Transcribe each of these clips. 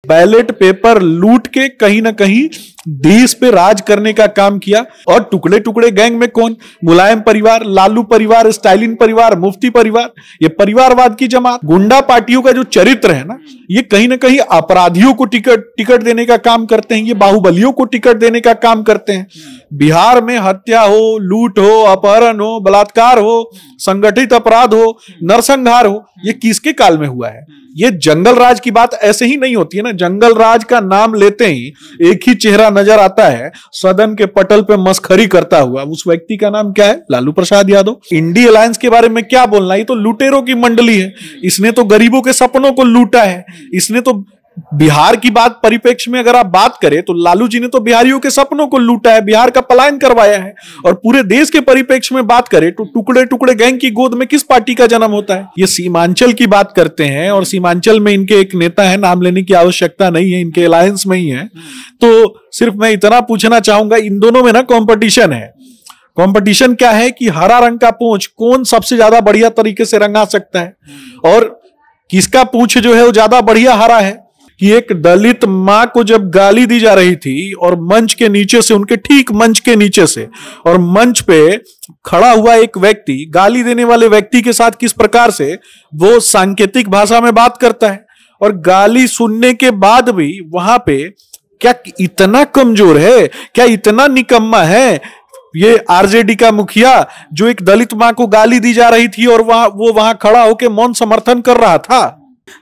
Ballot paper लूट के कहीं ना कहीं देश पे राज करने का काम किया। और टुकड़े टुकड़े गैंग में कौन? मुलायम परिवार, लालू परिवार, स्टालिन परिवार, मुफ्ती परिवार, ये परिवारवाद की जमात। गुंडा पार्टियों का जो चरित्र है ना, ये कहीं ना कहीं अपराधियों को टिकट देने का काम करते हैं, ये बाहुबलियों को टिकट देने का काम करते हैं। बिहार में हत्या हो, लूट हो, अपहरण हो, बलात्कार हो, संगठित अपराध हो, नरसंहार हो, ये किसके काल में हुआ है? ये जंगल राज की बात ऐसे ही नहीं होती है ना। जंगल राज का नाम लेते ही एक ही चेहरा नजर आता है, सदन के पटल पे मस्खरी करता हुआ। उस व्यक्ति का नाम क्या है? लालू प्रसाद यादव। इंडी अलायंस के बारे में क्या बोलना, ये तो लुटेरों की मंडली है। इसने तो गरीबों के सपनों को लूटा है। इसने तो बिहार की बात परिप्रेक्ष्य में अगर आप बात करें तो लालू जी ने तो बिहारियों के सपनों को लूटा है, बिहार का पलायन करवाया है। और पूरे देश के परिप्रेक्ष्य में बात करें तो टुकड़े टुकड़े गैंग की गोद में किस पार्टी का जन्म होता है? ये सीमांचल की बात करते हैं और सीमांचल में इनके एक नेता है, नाम लेने की आवश्यकता नहीं है, इनके अलायंस में ही है। तो सिर्फ मैं इतना पूछना चाहूंगा, इन दोनों में ना कॉम्पिटिशन है। कॉम्पिटिशन क्या है कि हरा रंग का पूंछ कौन सबसे ज्यादा बढ़िया तरीके से रंगा सकता है, और किसका पूंछ जो है वो ज्यादा बढ़िया हरा है। कि एक दलित मां को जब गाली दी जा रही थी और मंच के नीचे से, उनके ठीक मंच के नीचे से, और मंच पे खड़ा हुआ एक व्यक्ति गाली देने वाले व्यक्ति के साथ किस प्रकार से वो सांकेतिक भाषा में बात करता है, और गाली सुनने के बाद भी वहां पे क्या इतना कमजोर है, क्या इतना निकम्मा है ये आरजेडी का मुखिया, जो एक दलित मां को गाली दी जा रही थी और वो वहां खड़ा होकर मौन समर्थन कर रहा था।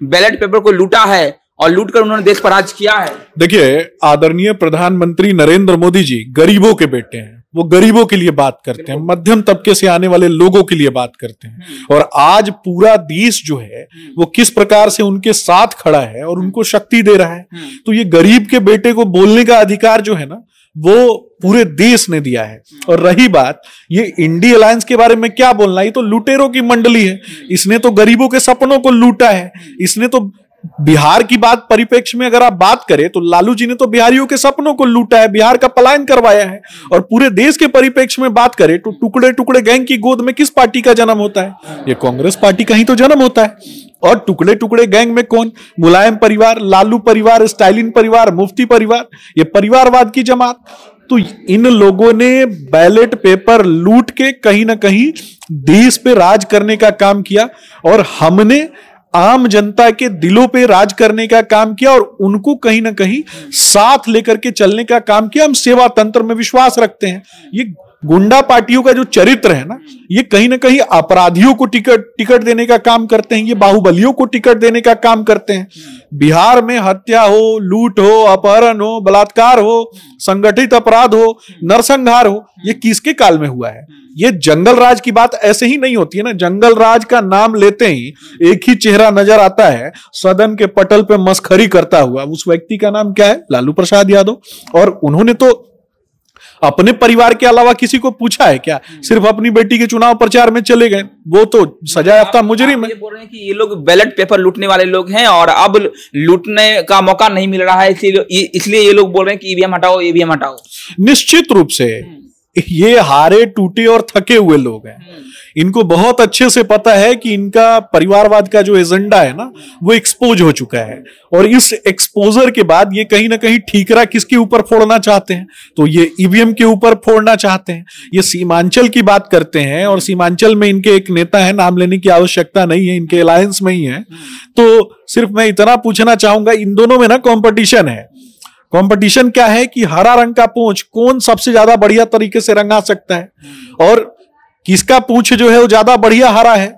बैलेट पेपर को लूटा है और लूट कर उन्होंने देश पर राज किया है। देखिए, आदरणीय प्रधानमंत्री नरेंद्र मोदी जी गरीबों के बेटे हैं। वो गरीबों के लिए बात करते हैं, मध्यम तबके से आने वाले लोगों के लिए बात करते हैं। और आज पूरा देश जो है वो किस प्रकार से उनके साथ खड़ा है और उनको शक्ति दे रहा है। तो ये गरीब के बेटे को बोलने का अधिकार जो है ना, वो पूरे देश ने दिया है। और रही बात ये इंडी अलायंस के बारे में क्या बोलना, ये तो लुटेरों की मंडली है। इसने तो गरीबों के सपनों को लूटा है। इसने तो बिहार की बात परिप्रेक्ष्य में अगर आप बात करें तो लालू जी ने तो बिहारियों के सपनों को लूटा है, बिहार का पलायन करवाया है। और पूरे देश के परिप्रेक्ष्य में बात करें तो टुकड़े टुकड़े गैंग की गोद में किस पार्टी का जन्म होता है? ये कांग्रेस पार्टी का ही तो जन्म होता है। और टुकड़े टुकड़े गैंग में कौन? मुलायम परिवार, लालू परिवार, स्टालिन परिवार, मुफ्ती परिवार, ये परिवारवाद की जमात। तो इन लोगों ने बैलेट पेपर लूट के कहीं ना कहीं देश पे राज करने का काम किया, और हमने आम जनता के दिलों पे राज करने का काम किया और उनको कहीं ना कहीं साथ लेकर के चलने का काम किया। हम सेवा तंत्र में विश्वास रखते हैं। ये गुंडा पार्टियों का जो चरित्र है ना, ये कहीं ना कहीं अपराधियों को टिकट देने का काम करते हैं, ये बाहुबलियों को टिकट देने का काम करते हैं। बिहार में हत्या हो, लूट हो, अपहरण हो, बलात्कार हो, संगठित अपराध हो, नरसंहार हो, ये किसके काल में हुआ है? ये जंगल राज की बात ऐसे ही नहीं होती है ना। जंगल राज का नाम लेते ही एक ही चेहरा नजर आता है, सदन के पटल पे मस्खरी करता हुआ। उस व्यक्ति का नाम क्या है? लालू प्रसाद यादव। और उन्होंने तो अपने परिवार के अलावा किसी को पूछा है क्या? सिर्फ अपनी बेटी के चुनाव प्रचार में चले गए। वो तो सजा याफ्ता मुजरिम है। बोल रहे हैं कि ये लोग बैलेट पेपर लूटने वाले लोग हैं और अब लूटने का मौका नहीं मिल रहा है, इसलिए ये लोग बोल रहे हैं कि ईवीएम हटाओ, ईवीएम हटाओ। निश्चित रूप से ये हारे टूटे और थके हुए लोग हैं। इनको बहुत अच्छे से पता है कि इनका परिवारवाद का जो एजेंडा है ना, वो एक्सपोज हो चुका है। और इस एक्सपोजर के बाद ये कहीं ना कहीं ठीकरा किसके ऊपर फोड़ना चाहते हैं? तो ये ईवीएम के ऊपर फोड़ना चाहते हैं। ये सीमांचल की बात करते हैं और सीमांचल में इनके एक नेता है, नाम लेने की आवश्यकता नहीं है, इनके अलायंस में ही है। तो सिर्फ मैं इतना पूछना चाहूंगा, इन दोनों में ना कॉम्पिटिशन है। कॉम्पिटिशन क्या है कि हरा रंग का पूंछ कौन सबसे ज्यादा बढ़िया तरीके से रंगा सकता है, और किसका पूंछ जो है वो ज्यादा बढ़िया हरा है।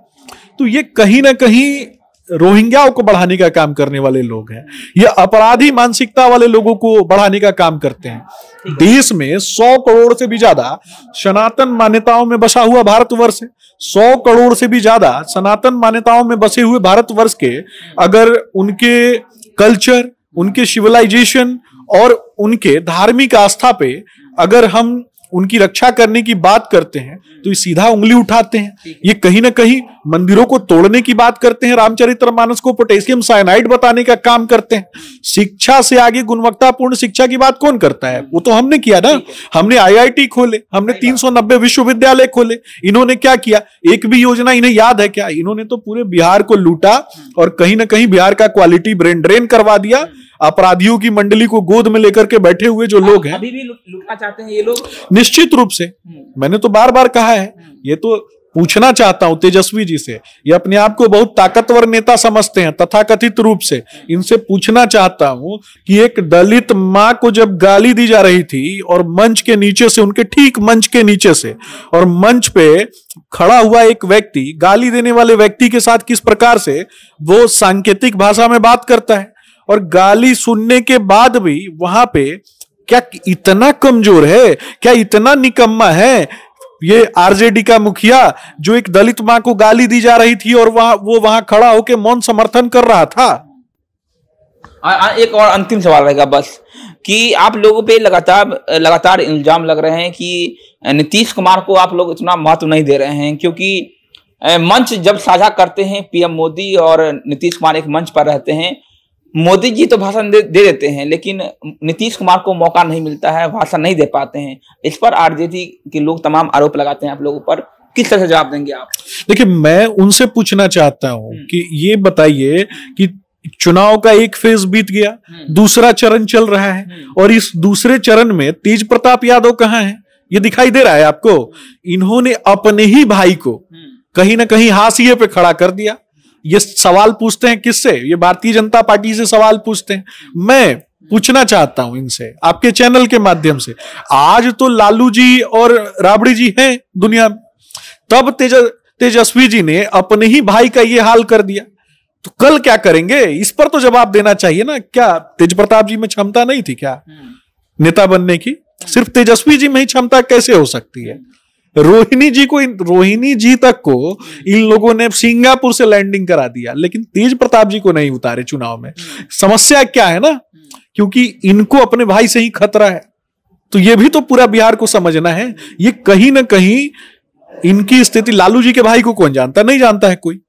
तो ये कहीं ना कहीं रोहिंग्याओं को बढ़ाने का काम करने वाले लोग हैं। ये अपराधी मानसिकता वाले लोगों को बढ़ाने का काम करते हैं। देश में 100 करोड़ से भी ज्यादा सनातन मान्यताओं में बसा हुआ भारतवर्ष है। 100 करोड़ से भी ज्यादा सनातन मान्यताओं में बसे हुए भारतवर्ष के अगर उनके कल्चर, उनके सिविलाइजेशन और उनके धार्मिक आस्था पे अगर हम उनकी रक्षा करने की बात करते हैं तो ये सीधा उंगली उठाते हैं। ये कहीं ना कहीं मंदिरों को तोड़ने की बात करते हैं, रामचरितमानस को पोटेशियम साइनाइड बताने का काम करते हैं। शिक्षा से आगे गुणवत्तापूर्ण शिक्षा की बात कौन करता है? वो तो हमने किया ना। हमने आईआईटी खोले, हमने 390 विश्वविद्यालय खोले। इन्होंने क्या किया? एक भी योजना इन्हें याद है क्या? इन्होंने तो पूरे बिहार को लूटा और कहीं ना कहीं बिहार का क्वालिटी ब्रेन ड्रेन करवा दिया। अपराधियों की मंडली को गोद में लेकर के बैठे हुए जो लोग हैं, अभी भी लूटना चाहते हैं ये लोग। निश्चित रूप से मैंने तो बार बार कहा है, ये तो पूछना चाहता हूं तेजस्वी जी से, ये अपने आप को बहुत ताकतवर नेता समझते हैं तथाकथित रूप से, इनसे पूछना चाहता हूं कि एक दलित मां को जब गाली दी जा रही थी और मंच के नीचे से, उनके ठीक मंच के नीचे से, और मंच पे खड़ा हुआ एक व्यक्ति गाली देने वाले व्यक्ति के साथ किस प्रकार से वो सांकेतिक भाषा में बात करता है, और गाली सुनने के बाद भी वहां पे क्या इतना कमजोर है, क्या इतना निकम्मा है ये आरजेडी का मुखिया जो एक दलित मां को गाली दी जा रही थी और वो वहां खड़ा होकर मौन समर्थन कर रहा था। एक और अंतिम सवाल रहेगा बस, कि आप लोगों पे लगातार इल्जाम लग रहे हैं कि नीतीश कुमार को आप लोग इतना महत्व नहीं दे रहे हैं, क्योंकि मंच जब साझा करते हैं पीएम मोदी और नीतीश कुमार एक मंच पर रहते हैं, मोदी जी तो भाषण दे देते हैं लेकिन नीतीश कुमार को मौका नहीं मिलता है, भाषण नहीं दे पाते हैं। इस पर आरजेडी के लोग तमाम आरोप लगाते हैं आप लोगों पर, किस तरह से जवाब देंगे आप? देखिए, मैं उनसे पूछना चाहता हूं कि ये बताइए कि चुनाव का एक फेज बीत गया, दूसरा चरण चल रहा है, और इस दूसरे चरण में तेज प्रताप यादव कहां है? ये दिखाई दे रहा है आपको? इन्होंने अपने ही भाई को कहीं ना कहीं हाशिए पे खड़ा कर दिया। ये सवाल पूछते हैं किससे? ये भारतीय जनता पार्टी से सवाल पूछते हैं। मैं पूछना चाहता हूं इनसे आपके चैनल के माध्यम से, आज तो लालू जी और राबड़ी जी हैं दुनिया में, तब तेजस्वी जी ने अपने ही भाई का ये हाल कर दिया, तो कल क्या करेंगे? इस पर तो जवाब देना चाहिए ना। क्या तेज प्रताप जी में क्षमता नहीं थी क्या नेता बनने की? सिर्फ तेजस्वी जी में ही क्षमता कैसे हो सकती है? रोहिणी जी तक को इन लोगों ने सिंगापुर से लैंडिंग करा दिया, लेकिन तेज प्रताप जी को नहीं उतारे चुनाव में। समस्या क्या है ना, क्योंकि इनको अपने भाई से ही खतरा है। तो ये भी तो पूरा बिहार को समझना है। ये कहीं ना कहीं इनकी स्थिति, लालू जी के भाई को कौन जानता? नहीं जानता है कोई।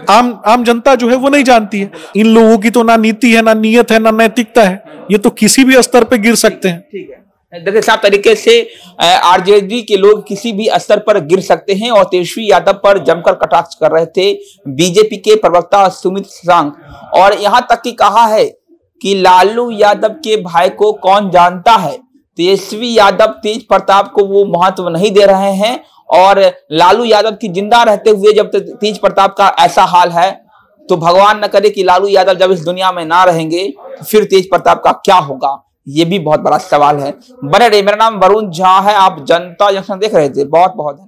आम जनता जो है वो नहीं जानती है। इन लोगों की तो ना नीति है, ना नियत है, ना नैतिकता है। ये तो किसी भी स्तर पे गिर सकते हैं। ठीक है, देखिए साफ तरीके से आरजेडी के लोग किसी भी स्तर पर गिर सकते हैं, और तेजस्वी यादव पर जमकर कटाक्ष कर रहे थे बीजेपी के प्रवक्ता सुमित शशांक, और यहां तक कि कहा है कि लालू यादव के भाई को कौन जानता है। तेजस्वी यादव तेज प्रताप को वो महत्व नहीं दे रहे हैं, और लालू यादव की जिंदा रहते हुए जब तेज प्रताप का ऐसा हाल है, तो भगवान न करे कि लालू यादव जब इस दुनिया में ना रहेंगे तो फिर तेज प्रताप का क्या होगा, ये भी बहुत बड़ा सवाल है। बने रहिए, मेरा नाम वरुण झा है, आप जनता जंक्शन देख रहे थे। बहुत बहुत धन्यवाद।